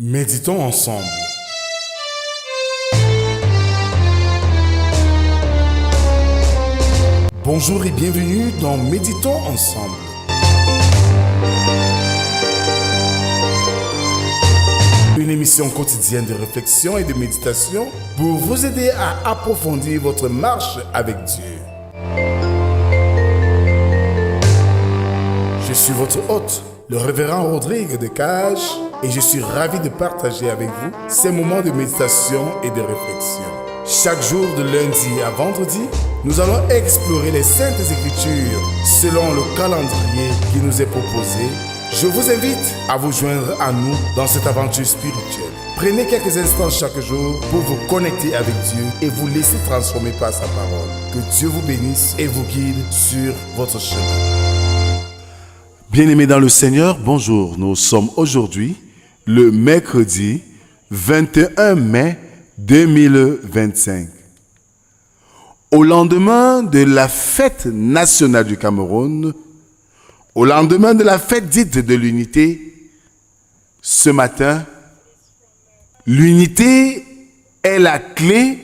Méditons ensemble. Bonjour et bienvenue dans Méditons ensemble. Une émission quotidienne de réflexion et de méditation pour vous aider à approfondir votre marche avec Dieu. Je suis votre hôte, le révérend Rodrigue de Cage, et je suis ravi de partager avec vous ces moments de méditation et de réflexion. Chaque jour de lundi à vendredi, nous allons explorer les Saintes Écritures selon le calendrier qui nous est proposé. Je vous invite à vous joindre à nous dans cette aventure spirituelle. Prenez quelques instants chaque jour pour vous connecter avec Dieu et vous laisser transformer par sa parole. Que Dieu vous bénisse et vous guide sur votre chemin. Bien-aimés dans le Seigneur, bonjour. Nous sommes aujourd'hui le mercredi 21 mai 2025. Au lendemain de la fête nationale du Cameroun, au lendemain de la fête dite de l'unité, ce matin, l'unité est la clé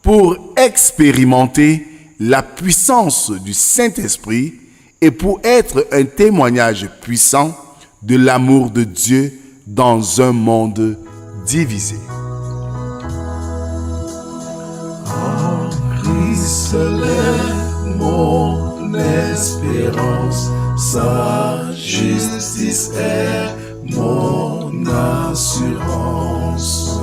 pour expérimenter la puissance du Saint-Esprit et pour être un témoignage puissant de l'amour de Dieu dans un monde divisé. En Christ est mon espérance, sa justice est mon assurance.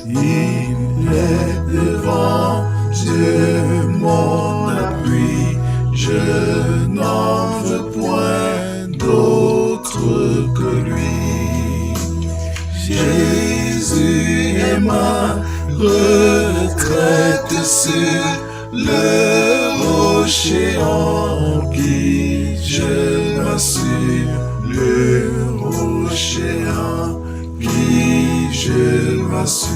Il est devant Dieu mon appui, je n'en veux point d'autre que lui. Jésus est ma retraite sur le rocher en qui je m'assure, le rocher en qui je m'assure.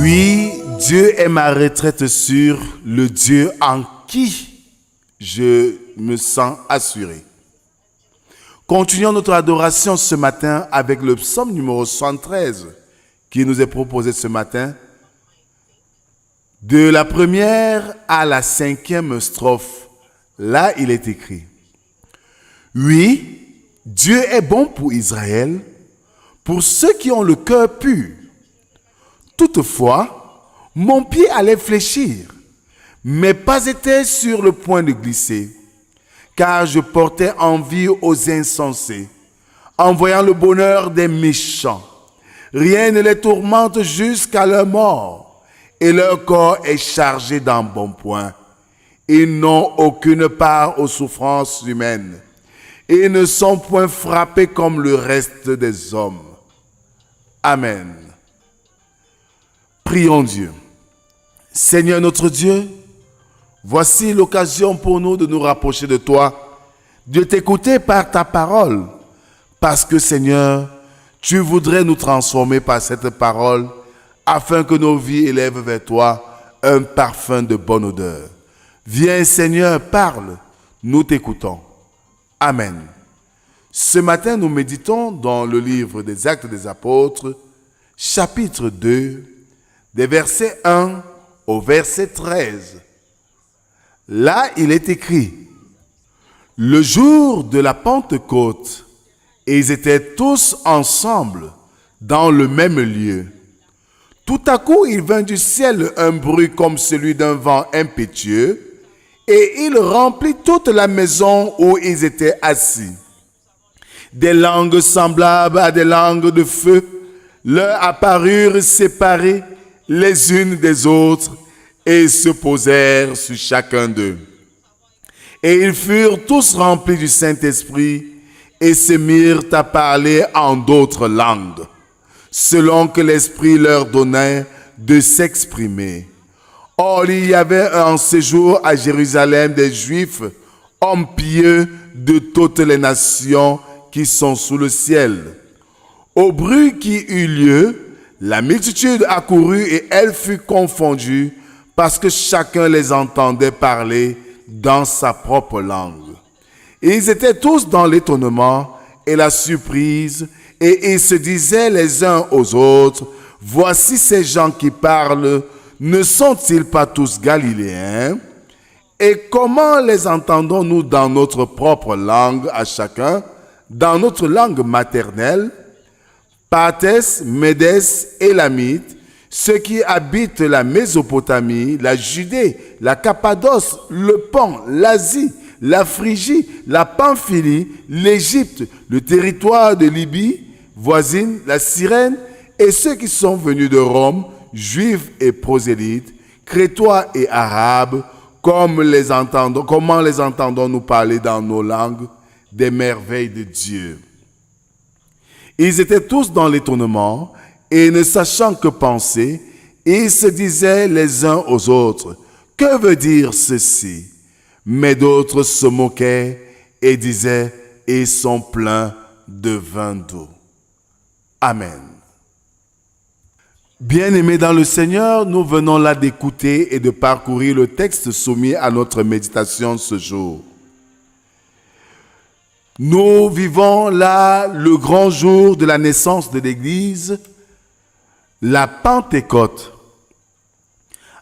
Oui, Dieu est ma retraite sûre, le Dieu en qui je me sens assuré. Continuons notre adoration ce matin avec le psaume numéro 113 qui nous est proposé ce matin. De la première à la 5e strophe, là il est écrit: oui, Dieu est bon pour Israël, pour ceux qui ont le cœur pur. Toutefois, mon pied allait fléchir, mes pas étaient sur le point de glisser, car je portais envie aux insensés, en voyant le bonheur des méchants. Rien ne les tourmente jusqu'à leur mort, et leur corps est chargé d'embonpoint. Ils n'ont aucune part aux souffrances humaines, et ne sont point frappés comme le reste des hommes. Amen. Prions Dieu. Seigneur notre Dieu, voici l'occasion pour nous de nous rapprocher de toi, de t'écouter par ta parole, parce que Seigneur, tu voudrais nous transformer par cette parole, afin que nos vies élèvent vers toi un parfum de bonne odeur. Viens Seigneur, parle, nous t'écoutons. Amen. Ce matin, nous méditons dans le livre des Actes des Apôtres, chapitre 2, des versets 1 au verset 13. Là, il est écrit: le jour de la Pentecôte, et ils étaient tous ensemble dans le même lieu. Tout à coup, il vint du ciel un bruit comme celui d'un vent impétueux, et il remplit toute la maison où ils étaient assis. Des langues semblables à des langues de feu leur apparurent séparées les unes des autres et se posèrent sur chacun d'eux. Et ils furent tous remplis du Saint-Esprit et se mirent à parler en d'autres langues, selon que l'Esprit leur donnait de s'exprimer. Or, il y avait en séjour à Jérusalem des Juifs, hommes pieux de toutes les nations qui sont sous le ciel. Au bruit qui eut lieu, la multitude accourut et elle fut confondue parce que chacun les entendait parler dans sa propre langue. Et ils étaient tous dans l'étonnement et la surprise, et ils se disaient les uns aux autres, « Voici ces gens qui parlent, ne sont-ils pas tous Galiléens? Et comment les entendons-nous dans notre propre langue à chacun, dans notre langue maternelle? Parthes, Médès, Élamites, ceux qui habitent la Mésopotamie, la Judée, la Cappadoce, le Pont, l'Asie, la Phrygie, la Pamphylie, l'Égypte, le territoire de Libye voisine, la Cyrène, et ceux qui sont venus de Rome, juifs et prosélytes, crétois et arabes, comment les entendons-nous parler dans nos langues des merveilles de Dieu? Ils étaient tous dans l'étonnement et ne sachant que penser, ils se disaient les uns aux autres, « Que veut dire ceci ?» Mais d'autres se moquaient et disaient, « Ils sont pleins de vin doux. » Amen. Bien-aimés dans le Seigneur, nous venons là d'écouter et de parcourir le texte soumis à notre méditation ce jour. Nous vivons là le grand jour de la naissance de l'Église, la Pentecôte.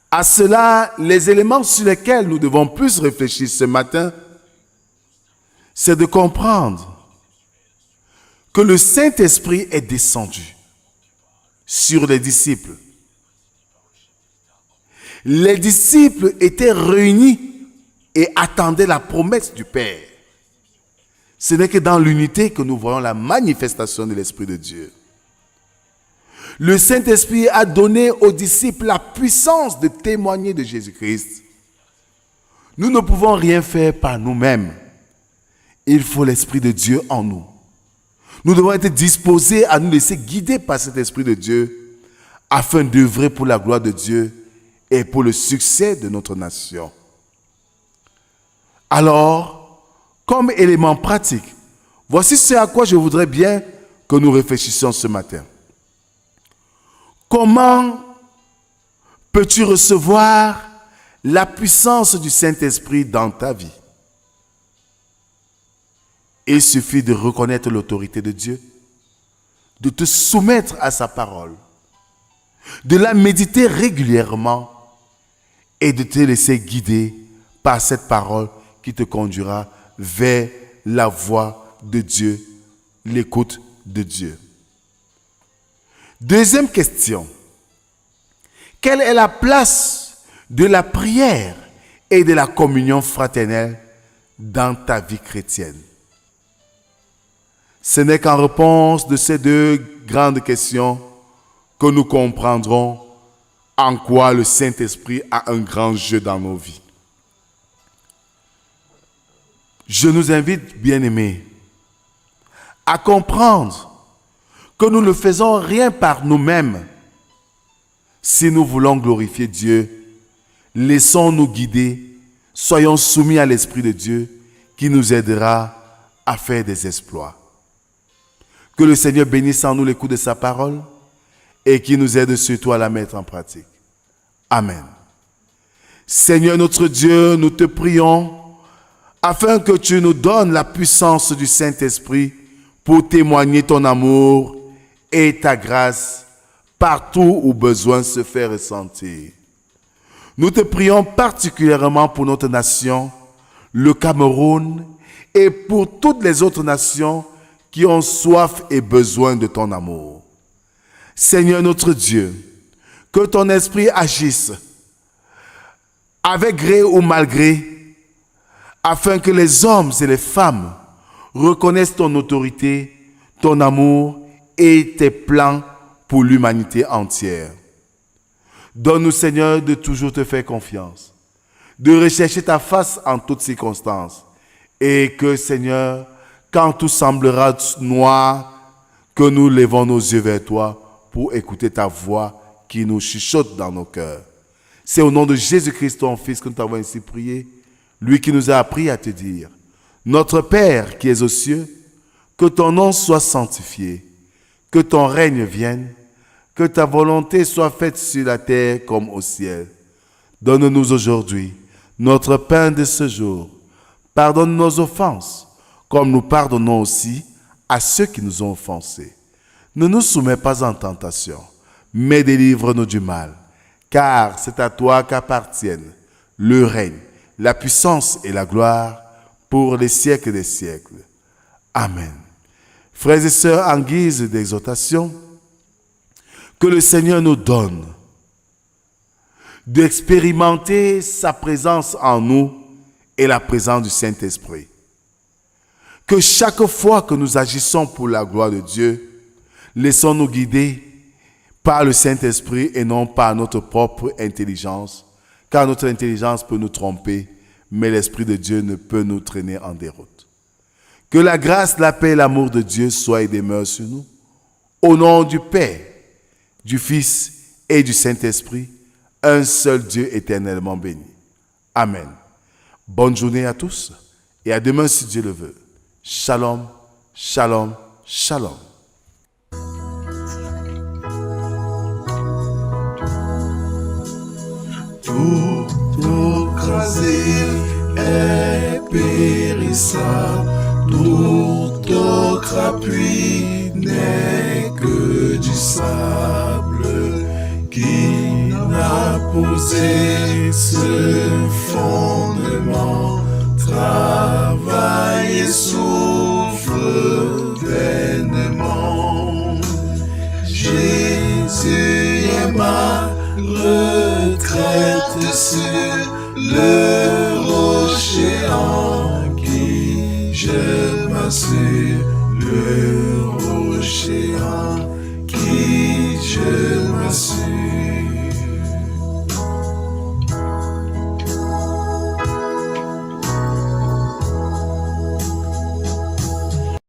À cela, les éléments sur lesquels nous devons plus réfléchir ce matin, c'est de comprendre que le Saint-Esprit est descendu sur les disciples. Les disciples étaient réunis et attendaient la promesse du Père. Ce n'est que dans l'unité que nous voyons la manifestation de l'Esprit de Dieu. Le Saint-Esprit a donné aux disciples la puissance de témoigner de Jésus-Christ. Nous ne pouvons rien faire par nous-mêmes. Il faut l'Esprit de Dieu en nous. Nous devons être disposés à nous laisser guider par cet Esprit de Dieu afin d'œuvrer pour la gloire de Dieu et pour le succès de notre nation. Alors, comme élément pratique, voici ce à quoi je voudrais bien que nous réfléchissions ce matin. Comment peux-tu recevoir la puissance du Saint-Esprit dans ta vie? Il suffit de reconnaître l'autorité de Dieu, de te soumettre à sa parole, de la méditer régulièrement et de te laisser guider par cette parole qui te conduira vers la voie de Dieu, l'écoute de Dieu. Deuxième question. Quelle est la place de la prière et de la communion fraternelle dans ta vie chrétienne? Ce n'est qu'en réponse de ces deux grandes questions que nous comprendrons en quoi le Saint-Esprit a un grand jeu dans nos vies. Je nous invite, bien-aimés, à comprendre que nous ne faisons rien par nous-mêmes. Si nous voulons glorifier Dieu, laissons-nous guider, soyons soumis à l'Esprit de Dieu qui nous aidera à faire des exploits. Que le Seigneur bénisse en nous l'écoute de sa parole et qui nous aide surtout à la mettre en pratique. Amen. Seigneur notre Dieu, nous te prions afin que tu nous donnes la puissance du Saint-Esprit pour témoigner ton amour et ta grâce partout où besoin se fait ressentir. Nous te prions particulièrement pour notre nation, le Cameroun, et pour toutes les autres nations qui ont soif et besoin de ton amour. Seigneur notre Dieu, que ton esprit agisse avec gré ou malgré, afin que les hommes et les femmes reconnaissent ton autorité, ton amour et tes plans pour l'humanité entière. Donne-nous, Seigneur, de toujours te faire confiance, de rechercher ta face en toutes circonstances, et que, Seigneur, quand tout semblera noir, que nous levons nos yeux vers toi pour écouter ta voix qui nous chuchote dans nos cœurs. C'est au nom de Jésus-Christ, ton Fils, que nous t'avons ainsi prié, lui qui nous a appris à te dire, « Notre Père qui es aux cieux, que ton nom soit sanctifié, que ton règne vienne, que ta volonté soit faite sur la terre comme au ciel. Donne-nous aujourd'hui notre pain de ce jour. Pardonne nos offenses, comme nous pardonnons aussi à ceux qui nous ont offensés. Ne nous soumets pas en tentation, mais délivre-nous du mal. Car c'est à toi qu'appartiennent le règne, la puissance et la gloire pour les siècles des siècles. Amen. Frères et sœurs, en guise d'exhortation, que le Seigneur nous donne d'expérimenter sa présence en nous et la présence du Saint-Esprit. Que chaque fois que nous agissons pour la gloire de Dieu, laissons-nous guider par le Saint-Esprit et non par notre propre intelligence, car notre intelligence peut nous tromper, mais l'Esprit de Dieu ne peut nous traîner en déroute. Que la grâce, la paix et l'amour de Dieu soient et demeurent sur nous. Au nom du Père, du Fils et du Saint-Esprit, un seul Dieu éternellement béni. Amen. Bonne journée à tous et à demain si Dieu le veut. Shalom, shalom, shalom. Tout crasé est périssable, tout crapui n'est que du sable qui n'a posé ce fondement. Travaille et souffre vainement. Jésus est ma retraite sur le rocher en qui je m'assure, le rocher en qui je m'assure.